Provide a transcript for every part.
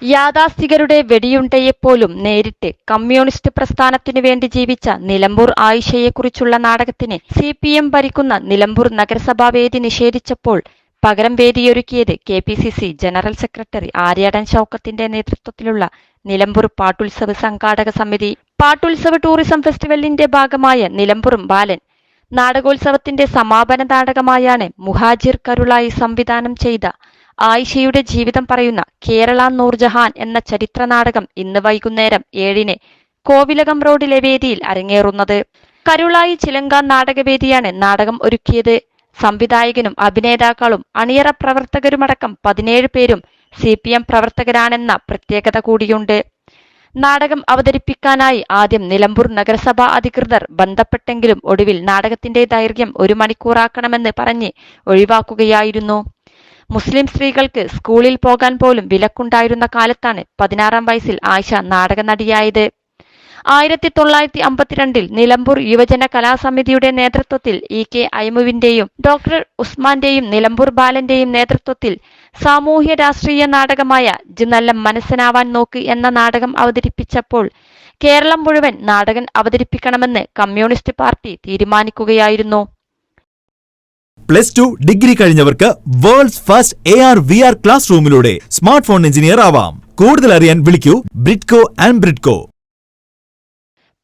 യാഥാസ്ഥികരുടെ വെടിയുണ്ടയെപ്പോലും നേരിട്ട് കമ്മ്യൂണിസ്റ്റ് പ്രസ്ഥാനത്തിനു വേണ്ടി ജീവിച്ച നിലമ്പൂർ ആയിഷയെക്കുറിച്ചുള്ള നാടകത്തിന് CPM ഭരിക്കുന്ന നിലമ്പൂർ നഗരസഭാ വേദി നിഷേധിച്ചപ്പോൾ പകരം വേദിയൊരുക്കിയത് KPCC ജനറൽ സെക്രട്ടറി ആര്യാടൻ ഷൗക്കത്തിന്റെ നേതൃത്വത്തിലുള്ള നിലമ്പൂർ പാട്ടുത്സവ് സംഘാടക സമിതി. പാട്ടുത്സവ് ടൂറിസം ഫെസ്റ്റിവലിന്റെ ഭാഗമായ നിലമ്പൂറും ബാലൻ നാടകോത്സവത്തിന്റെ സമാപന നാടകമായാണ് മുഹാജിർ കരുളായി സംവിധാനം ചെയ്ത ആയിഷയുടെ ജീവിതം പറയുന്ന കേരള നൂർജഹാൻ എന്ന ചരിത്ര നാടകം ഇന്ന് വൈകുന്നേരം 7-ന് കോവിലകം റോഡിലെ വേദിയിൽ അരങ്ങേറുന്നത്. കരുളായി ചിലങ്ക നാടകവേദിയാണ് നാടകം ഒരുക്കിയത്. സംവിധായകനും അഭിനേതാക്കളും അണിയറ പ്രവർത്തകരുമടക്കം 17 പേരും CPM പ്രവർത്തകരാണെന്ന പ്രത്യേകത കൂടിയുണ്ട്. നാടകം അവതരിപ്പിക്കാനായി ആദ്യം നിലമ്പൂർ നഗരസഭാ അധികൃതർ ബന്ധപ്പെട്ടെങ്കിലും ഒടുവിൽ നാടകത്തിന്റെ ദൈർഘ്യം 1 മണിക്കൂറാക്കണമെന്ന് പറഞ്ഞ് ഒഴിവാക്കുകയായിരുന്നു. മുസ്ലിം സ്ത്രീകൾക്ക് സ്കൂളിൽ പോകാൻ പോലും വിലക്കുണ്ടായിരുന്ന കാലത്താണ് 16-ാം വയസ്സിൽ ആയിഷ നാടക നടിയായത്. 1952-ൽ നിലമ്പൂർ യുവജന കലാസമിതിയുടെ നേതൃത്വത്തിൽ EK അയ്മുവിന്റെയും ഡോക്ടർ ഉസ്മാന്റെയും നിലമ്പൂർ ബാലന്റെയും നേതൃത്വത്തിൽ സാമൂഹ്യ രാഷ്ട്രീയ നാടകമായ ജ് നല്ല മനസ്സനാവാൻ നോക്ക് എന്ന നാടകം അവതരിപ്പിച്ചപ്പോൾ കേരളം മുഴുവൻ നാടകം അവതരിപ്പിക്കണമെന്ന് കമ്മ്യൂണിസ്റ്റ് പാർട്ടി തീരുമാനിക്കുകയായിരുന്നു. +2 ഡിഗ്രി കഴിഞ്ഞവർക്ക് വേൾഡ്സ് ഫസ്റ്റ് AR/VR ക്ലാസ് റൂമിലൂടെ സ്മാർട്ട് ഫോൺ എഞ്ചിനീയർ ആവാം. കൂടുതൽ അറിയാൻ വിളിക്കൂ ബ്രിഡ്കോ ആൻഡ് ബ്രിഡ്കോ.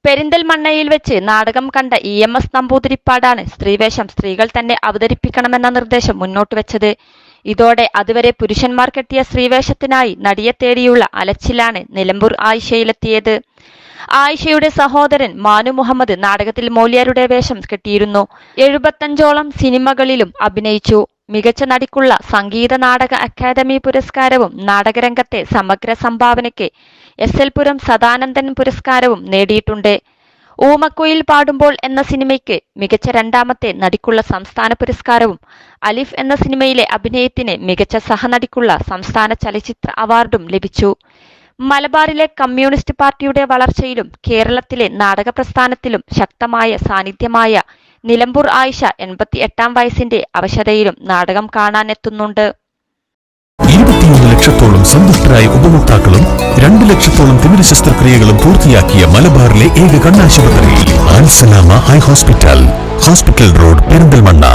പെരിന്തൽമണ്ണയിൽ വെച്ച് നാടകം കണ്ട EMS നമ്പൂതിരിപ്പാടാണ് സ്ത്രീവേഷം സ്ത്രീകൾ തന്നെ അവതരിപ്പിക്കണമെന്ന നിർദ്ദേശം മുന്നോട്ട് വെച്ചത്. ഇതോടെ അതുവരെ പുരുഷന്മാർ കെട്ടിയ സ്ത്രീവേഷത്തിനായി നടിയെ തേടിയുള്ള അലച്ചിലാണ് നിലമ്പൂർ ആയിഷയിലെത്തിയത്. ആയിഷയുടെ സഹോദരൻ മാനു മുഹമ്മദ് നാടകത്തിൽ മോല്യാരുടെ വേഷം കെട്ടിയിരുന്നു. 75ഓളം സിനിമകളിലും അഭിനയിച്ചു. മികച്ച നടിക്കുള്ള സംഗീത നാടക അക്കാദമി പുരസ്കാരവും നാടകരംഗത്തെ സമഗ്ര സംഭാവനയ്ക്ക് SL പുരം സദാനന്ദൻ പുരസ്കാരവും നേടിയിട്ടുണ്ട്. ഊമക്കുയിൽ പാടുമ്പോൾ എന്ന സിനിമയ്ക്ക് മികച്ച 2ാമത്തെ നടിക്കുള്ള സംസ്ഥാന പുരസ്കാരവും അലിഫ് എന്ന സിനിമയിലെ അഭിനയത്തിന് മികച്ച സഹനടിക്കുള്ള സംസ്ഥാന ചലച്ചിത്ര അവാർഡും ലഭിച്ചു. മലബാറിലെ കമ്മ്യൂണിസ്റ്റ് പാർട്ടിയുടെ വളർച്ചയിലും കേരളത്തിലെ നാടക പ്രസ്ഥാനത്തിലും ശക്തമായ സാന്നിധ്യമായ നിലമ്പൂർ ആയിഷ 88-ാം വയസ്സിന്റെ അവശതയിലും നാടകം കാണാനെത്തുന്നുണ്ട്. 21 ലക്ഷത്തോളം സന്തുഷ്ടരായ ഉപഭോക്താക്കളും 2 ലക്ഷത്തോളം തിമിര ശസ്ത്രക്രിയകളും പൂർത്തിയാക്കിയ മലബാറിലെ ഏക കണ്ണാശുപത്രി Al Salama eye hospital road Perinthalmanna.